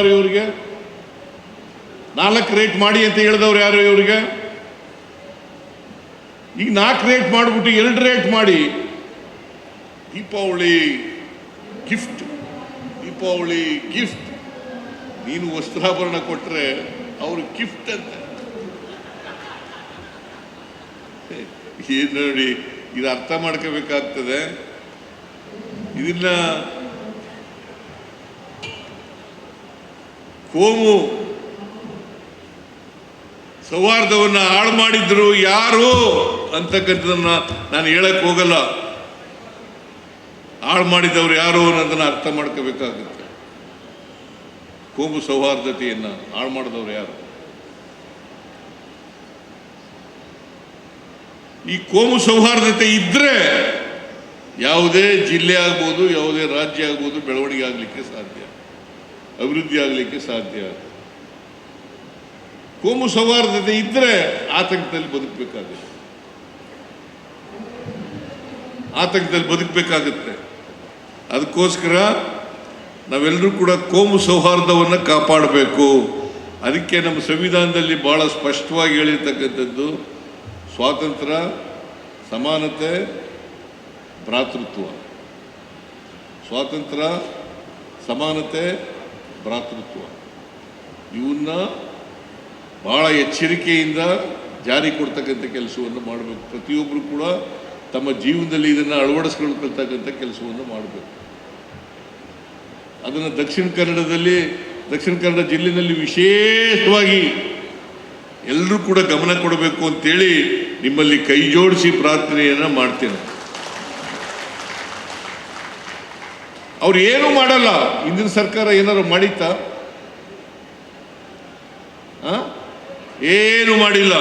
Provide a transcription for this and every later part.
ಇವರಿಗೆ 4 ರೇಟ್ ಮಾಡಿ ಅಂತ ಹೇಳಿದವ್ರು ಯಾರು ಇವರಿಗೆ? ಈಗ 4 ರೇಟ್ ಮಾಡಿಬಿಟ್ಟು 2 ರೇಟ್ ಮಾಡಿ ದೀಪಾವಳಿ ಗಿಫ್ಟ್ ನೀನು ವಸ್ತ್ರಾಭರಣ ಕೊಟ್ಟರೆ ಅವರು ಗಿಫ್ಟ್ ಅಂತ ಏನು ನೋಡಿ, ಇದು ಅರ್ಥ ಮಾಡ್ಕೋಬೇಕಾಗ್ತದೆ. ಇದನ್ನ ಕೋಮು ಸೌಹಾರ್ದವನ್ನು ಹಾಳು ಮಾಡಿದ್ರು ಯಾರು ಅಂತಕ್ಕಂಥದನ್ನ ನಾನು ಹೇಳಕ್ ಹೋಗಲ್ಲ. ಹಾಳು ಮಾಡಿದವರು ಯಾರು ಅನ್ನೋದನ್ನ ಅರ್ಥ ಮಾಡ್ಕೋಬೇಕಾಗುತ್ತೆ. ಕೋಮು ಸೌಹಾರ್ದತೆಯನ್ನ ಹಾಳು ಮಾಡಿದವರು ಯಾರು? ಈ ಕೋಮು ಸೌಹಾರ್ದತೆ ಇದ್ರೆ ಯಾವುದೇ ಜಿಲ್ಲೆ ಆಗ್ಬೋದು, ಯಾವುದೇ ರಾಜ್ಯ ಆಗ್ಬೋದು ಬೆಳವಣಿಗೆ ಆಗಲಿಕ್ಕೆ ಸಾಧ್ಯ, ಅಭಿವೃದ್ಧಿ ಆಗಲಿಕ್ಕೆ ಸಾಧ್ಯ. ಕೋಮು ಸೌಹಾರ್ದತೆ ಇದ್ರೆ ಆತಂಕದಲ್ಲಿ ಬದುಕಬೇಕಾಗುತ್ತೆ. ಅದಕ್ಕೋಸ್ಕರ ನಾವೆಲ್ಲರೂ ಕೂಡ ಕೋಮು ಸೌಹಾರ್ದವನ್ನು ಕಾಪಾಡಬೇಕು. ಅದಕ್ಕೆ ನಮ್ಮ ಸಂವಿಧಾನದಲ್ಲಿ ಬಹಳ ಸ್ಪಷ್ಟವಾಗಿ ಹೇಳಿರ್ತಕ್ಕಂಥದ್ದು ಸ್ವಾತಂತ್ರ್ಯ, ಸಮಾನತೆ, ಭ್ರಾತೃತ್ವ. ಸ್ವಾತಂತ್ರ್ಯ, ಸಮಾನತೆ, ಭ್ರಾತೃತ್ವ ಇವನ್ನ ಬಹಳ ಎಚ್ಚರಿಕೆಯಿಂದ ಜಾರಿ ಕೊಡ್ತಕ್ಕಂಥ ಕೆಲಸವನ್ನು ಮಾಡಬೇಕು. ಪ್ರತಿಯೊಬ್ಬರು ಕೂಡ ತಮ್ಮ ಜೀವನದಲ್ಲಿ ಇದನ್ನು ಅಳವಡಿಸ್ಕೊಳ್ತಕ್ಕಂಥ ಕೆಲಸವನ್ನು ಮಾಡಬೇಕು. ಅದನ್ನು ದಕ್ಷಿಣ ಕನ್ನಡ ಜಿಲ್ಲೆಯಲ್ಲಿ ವಿಶೇಷವಾಗಿ ಎಲ್ಲರೂ ಕೂಡ ಗಮನ ಕೊಡಬೇಕು ಅಂತೇಳಿ ನಿಮ್ಮಲ್ಲಿ ಕೈ ಜೋಡಿಸಿ ಪ್ರಾರ್ಥನೆಯನ್ನು ಮಾಡ್ತೇನೆ. ಅವ್ರು ಏನೂ ಮಾಡಲ್ಲ. ಹಿಂದಿನ ಸರ್ಕಾರ ಏನಾದ್ರು ಮಾಡಿತ್ತಾ? ಏನು ಮಾಡಿಲ್ಲ.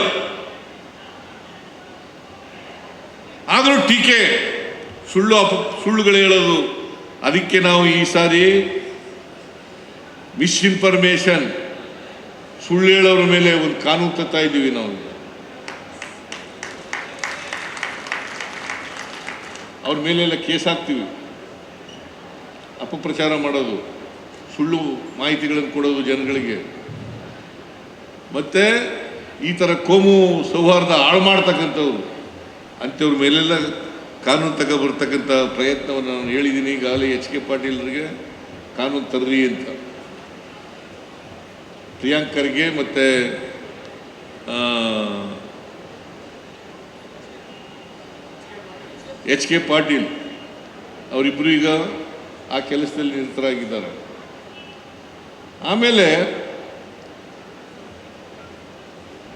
ಆದರೂ ಟೀಕೆ, ಸುಳ್ಳುಗಳು ಹೇಳೋದು. ಅದಕ್ಕೆ ನಾವು ಈ ಸಾರಿ ಮಿಸ್ಇನ್ಫಾರ್ಮೇಶನ್, ಸುಳ್ಳು ಹೇಳೋರ ಮೇಲೆ ಒಂದು ಕಾನೂನು ತರ್ತಾ ಇದ್ದೀವಿ. ನಾವು ಅವ್ರ ಮೇಲೆಲ್ಲ ಕೇಸ್ ಹಾಕ್ತೀವಿ. ಅಪಪ್ರಚಾರ ಮಾಡೋದು, ಸುಳ್ಳು ಮಾಹಿತಿಗಳನ್ನು ಕೊಡೋದು ಜನಗಳಿಗೆ, ಮತ್ತೆ ಈ ಥರ ಕೋಮು ಸೌಹಾರ್ದ ಹಾಳು ಮಾಡ್ತಕ್ಕಂಥವ್ರು ಅಂಥವ್ರ ಮೇಲೆಲ್ಲ ಕಾನೂನು ತಗೊಬರ್ತಕ್ಕಂಥ ಪ್ರಯತ್ನವನ್ನು ನಾನು ಹೇಳಿದ್ದೀನಿ. ಈಗಾಗಲೇ HK ಪಾಟೀಲ್ರಿಗೆ ಕಾನೂನು ತರ್ರಿ ಅಂತ, ಪ್ರಿಯಾಂಕರ್ಗೆ ಮತ್ತು HK ಪಾಟೀಲ್ ಅವರಿಬ್ಬರು ಈಗ ಆ ಕೆಲಸದಲ್ಲಿ ನಿರತರಾಗಿದ್ದಾರೆ. ಆಮೇಲೆ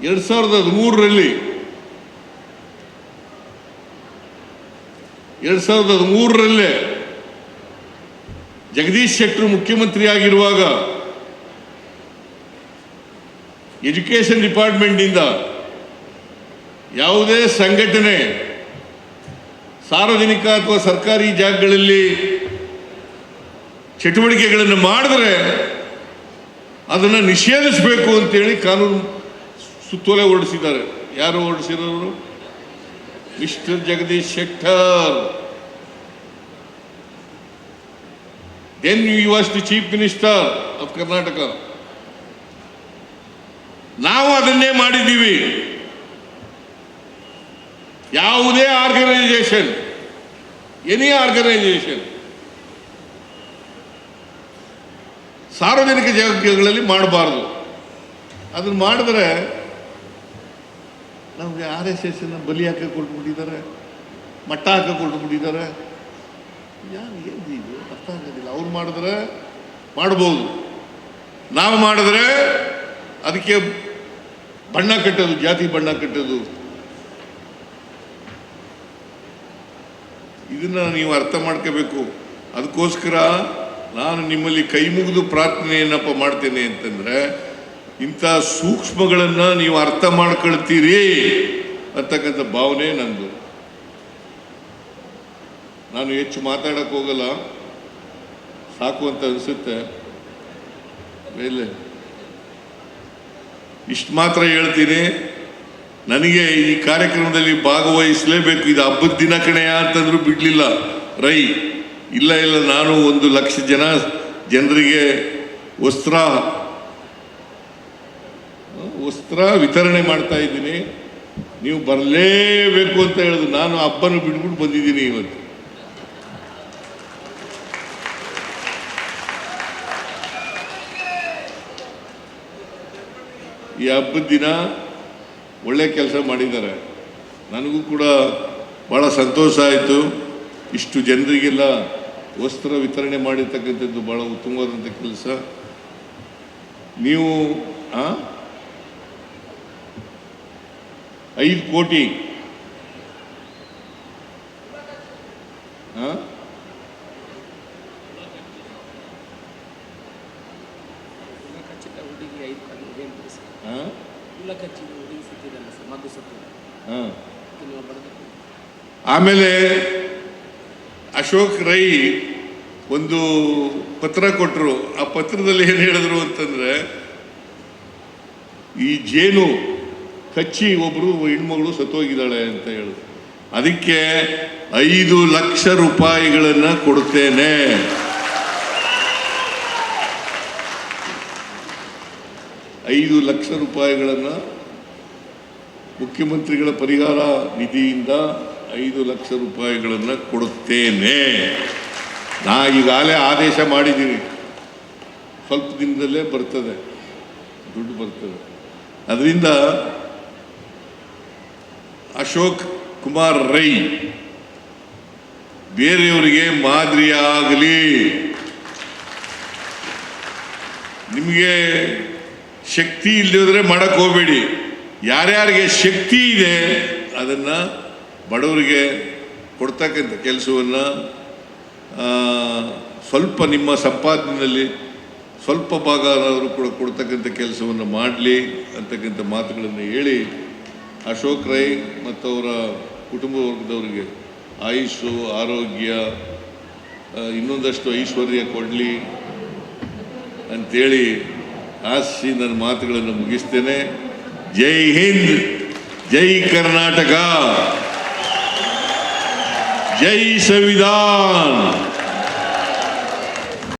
2013 ಜಗದೀಶ್ ಶೆಟ್ಟರ್ ಮುಖ್ಯಮಂತ್ರಿ ಆಗಿರುವಾಗ ಎಜುಕೇಷನ್ ಡಿಪಾರ್ಟ್ಮೆಂಟ್ನಿಂದ ಯಾವುದೇ ಸಂಘಟನೆ ಸಾರ್ವಜನಿಕ ಅಥವಾ ಸರ್ಕಾರಿ ಜಾಗಗಳಲ್ಲಿ ಚಟುವಟಿಕೆಗಳನ್ನು ಮಾಡಿದ್ರೆ ಅದನ್ನು ನಿಷೇಧಿಸಬೇಕು ಅಂತೇಳಿ ಕಾನೂನು ಸುತ್ತೋಲೆ ಹೊರಡಿಸಿದ್ದಾರೆ. ಯಾರು ಹೊರಡಿಸಿರೋರು? Mister Jagadish Shettar. Then you was the chief minister of Karnataka. ನಾವು ಅದನ್ನೇ ಮಾಡಿದ್ದೀವಿ. ಯಾವುದೇ ಆರ್ಗನೈಸೇಷನ್, ಎನಿ ಆರ್ಗನೈಸೇಷನ್ ಸಾರ್ವಜನಿಕ ಜಾಗಗಳಲ್ಲಿ ಮಾಡಬಾರ್ದು. ಅದನ್ನು ಮಾಡಿದ್ರೆ ನಮಗೆ RSS ಬಲಿ ಹಾಕಿ ಕೊಟ್ಬಿಟ್ಟಿದ್ದಾರೆ, ಮಟ್ಟ ಹಾಕಿ ಕೊಟ್ಬಿಟ್ಟಿದ್ದಾರೆ. ಏನು ಇದು ಅರ್ಥ ಆಗೋದಿಲ್ಲ. ಅವ್ರು ಮಾಡಿದ್ರೆ ಮಾಡ್ಬೋದು, ನಾವು ಮಾಡಿದ್ರೆ ಅದಕ್ಕೆ ಬಣ್ಣ ಕಟ್ಟೋದು, ಜಾತಿ ಬಣ್ಣ ಕಟ್ಟೋದು. ಇದನ್ನು ನೀವು ಅರ್ಥ ಮಾಡ್ಕೋಬೇಕು. ಅದಕ್ಕೋಸ್ಕರ ನಾನು ನಿಮ್ಮಲ್ಲಿ ಕೈ ಮುಗಿದು ಪ್ರಾರ್ಥನೆಯನ್ನಪ್ಪ ಮಾಡ್ತೇನೆ ಅಂತಂದರೆ, ಇಂಥ ಸೂಕ್ಷ್ಮಗಳನ್ನು ನೀವು ಅರ್ಥ ಮಾಡ್ಕೊಳ್ತೀರಿ ಅಂತಕ್ಕಂಥ ಭಾವನೆ ನಂದು. ನಾನು ಹೆಚ್ಚು ಮಾತಾಡೋಕ್ಕೆ ಹೋಗಲ್ಲ, ಸಾಕು ಅಂತ ಅನಿಸುತ್ತೆ. ಮೇಲೆ ಇಷ್ಟು ಮಾತ್ರ ಹೇಳ್ತೀನಿ. ನನಗೆ ಈ ಕಾರ್ಯಕ್ರಮದಲ್ಲಿ ಭಾಗವಹಿಸಲೇಬೇಕು, ಇದು ಹಬ್ಬದ ದಿನ ಕಣೆಯ ಅಂತಂದ್ರೂ ಬಿಡಲಿಲ್ಲ ರೈ. ಇಲ್ಲ ನಾನು 1 ಲಕ್ಷ ಜನರಿಗೆ ವಸ್ತ್ರ ವಿತರಣೆ ಮಾಡ್ತಾ ಇದ್ದೀನಿ. ನೀವು ಬರಲೇಬೇಕು ಅಂತ ಹೇಳಿದ್ರು. ನಾನು ಹಬ್ಬನ ಬಿಟ್ಬಿಟ್ಟು ಬಂದಿದ್ದೀನಿ ಇವತ್ತು. ಈ ಹಬ್ಬದ ದಿನ ಒಳ್ಳೆ ಕೆಲಸ ಮಾಡಿದ್ದಾರೆ. ನನಗೂ ಕೂಡ ಭಾಳ ಸಂತೋಷ ಆಯಿತು. ಇಷ್ಟು ಜನರಿಗೆಲ್ಲ ವಸ್ತ್ರ ವಿತರಣೆ ಮಾಡಿರ್ತಕ್ಕಂಥದ್ದು ಭಾಳ ಉತ್ತಮವಾದಂಥ ಕೆಲಸ. ನೀವು 5 ಕೋಟಿ ಆಮೇಲೆ ಅಶೋಕ್ ರೈ ಒಂದು ಪತ್ರ ಕೊಟ್ಟರು. ಆ ಪತ್ರದಲ್ಲಿ ಏನು ಹೇಳಿದ್ರು ಅಂತಂದ್ರೆ, ಈ ಜೇನು ಕಚ್ಚಿ ಒಬ್ರು ಹೆಣ್ಮಗಳು ಸತ್ತೋಗಿದ್ದಾಳೆ ಅಂತ ಹೇಳಿದ್ರು. ಅದಕ್ಕೆ 5 ಲಕ್ಷ ರೂಪಾಯಿಗಳನ್ನು ಕೊಡ್ತೇನೆ. 5 ಲಕ್ಷ ರೂಪಾಯಿಗಳನ್ನು ಮುಖ್ಯಮಂತ್ರಿಗಳ ಪರಿಹಾರ ನಿಧಿಯಿಂದ 5 ಲಕ್ಷ ರೂಪಾಯಿಗಳನ್ನು ಕೊಡುತ್ತೇನೆ. ನಾ ಈಗಾಗಲೇ ಆದೇಶ ಮಾಡಿದ್ದೀನಿ. ಸ್ವಲ್ಪ ದಿನದಲ್ಲೇ ಬರ್ತದೆ, ದುಡ್ಡು ಬರ್ತದೆ. ಅದರಿಂದ ಅಶೋಕ್ ಕುಮಾರ್ ರೈ ಬೇರೆಯವರಿಗೆ ಮಾದರಿಯಾಗಲಿ. ನಿಮಗೆ ಶಕ್ತಿ ಇಲ್ಲದಿದ್ರೆ ಮಾಡಕ್ಕೆ ಹೋಗಬೇಡಿ. ಯಾರ್ಯಾರಿಗೆ ಶಕ್ತಿ ಇದೆ ಅದನ್ನು ಬಡವರಿಗೆ ಕೊಡ್ತಕ್ಕಂಥ ಕೆಲಸವನ್ನು ಸ್ವಲ್ಪ ನಿಮ್ಮ ಸಂಪಾದನೆಯಲ್ಲಿ ಸ್ವಲ್ಪ ಭಾಗನಾದರೂ ಕೂಡ ಕೊಡ್ತಕ್ಕಂಥ ಕೆಲಸವನ್ನು ಮಾಡಲಿ ಅಂತಕ್ಕಂಥ ಮಾತುಗಳನ್ನು ಹೇಳಿ, ಅಶೋಕ್ ರೈ ಮತ್ತು ಅವರ ಕುಟುಂಬ ವರ್ಗದವರಿಗೆ ಆಯುಷು, ಆರೋಗ್ಯ, ಇನ್ನೊಂದಷ್ಟು ಐಶ್ವರ್ಯ ಕೊಡಲಿ ಅಂಥೇಳಿ ಆಶಿಸಿ ನನ್ನ ಮಾತುಗಳನ್ನು ಮುಗಿಸ್ತೇನೆ. ಜೈ ಹಿಂದ್, ಜೈ ಕರ್ನಾಟಕ, ಜೈ ಸಂವಿಧಾನ.